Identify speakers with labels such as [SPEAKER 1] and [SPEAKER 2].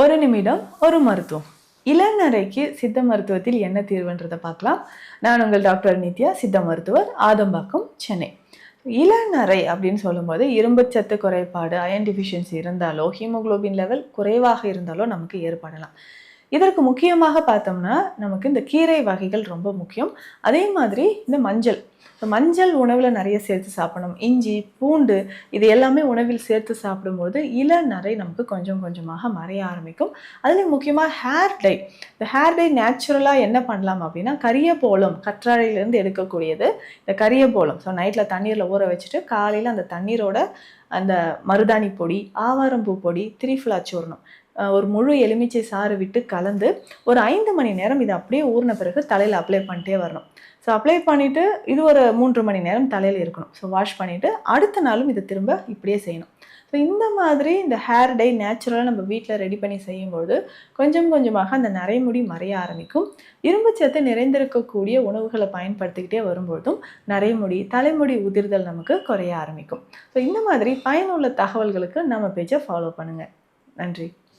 [SPEAKER 1] ஒரு நிமிடம் ஒரு மருத்துவம். இளநரைக்கு சித்த மருத்துவத்தில் என்ன தீர்வுன்றதை பார்க்கலாம். நான் உங்கள் டாக்டர் நித்யா, சித்த மருத்துவர், ஆதம்பாக்கம், சென்னை. இளநரை அப்படின்னு சொல்லும்போது இரும்புச்சத்து குறைபாடு, அயன் டிஃபிஷியன்சி இருந்தாலோ, ஹீமோகுளோபின் லெவல் குறைவாக இருந்தாலோ நமக்கு ஏற்படலாம். இதற்கு முக்கியமாக பார்த்தோம்னா நமக்கு இந்த கீரை வகைகள் ரொம்ப முக்கியம். அதே மாதிரி இந்த மஞ்சள் மஞ்சள் உணவில் நிறைய சேர்த்து சாப்பிடணும். இஞ்சி, பூண்டு இது எல்லாமே உணவில் சேர்த்து சாப்பிடும்போது இளநரை நமக்கு கொஞ்சம் கொஞ்சமாக மறைய ஆரம்பிக்கும். அதுலேயும் முக்கியமாக ஹேர் டை. இந்த ஹேர் டை நேச்சுரலாக என்ன பண்ணலாம் அப்படின்னா, கரியபோளம் கற்றாழையிலேருந்து எடுக்கக்கூடியது இந்த கரியபோளம். ஸோ நைட்டில் தண்ணீரில் ஊற வச்சுட்டு காலையில் அந்த தண்ணீரோட அந்த மருதாணி பொடி, ஆவாரம்பூ பொடி, திரிஃபலா சூர்ணம், ஒரு முழு எலுமிச்சை சாறு விட்டு கலந்து ஒரு 5 மணி நேரம் இதை அப்படியே ஊறின பிறகு தலையில் அப்ளை பண்ணிட்டே வரணும். ஸோ அப்ளை பண்ணிவிட்டு இது ஒரு 3 மணி நேரம் தலையில் இருக்கணும். ஸோ வாஷ் பண்ணிவிட்டு அடுத்த நாளும் இதை திரும்ப இப்படியே செய்யணும். ஸோ இந்த மாதிரி இந்த ஹேர் டை நேச்சுரலாக நம்ம வீட்டில் ரெடி பண்ணி செய்யும்போது கொஞ்சம் கொஞ்சமாக அந்த நரைமுடி மறைய ஆரம்பிக்கும். இரும்புச்சத்து நிறைந்திருக்கக்கூடிய உணவுகளை பயன்படுத்திக்கிட்டே வரும்பொழுதும் நரைமுடி, தலைமுடி உதிர்தல் நமக்கு குறைய ஆரம்பிக்கும். ஸோ இந்த மாதிரி பயனுள்ள தகவல்களுக்கு நம்ம பேஜை ஃபாலோ பண்ணுங்கள். நன்றி.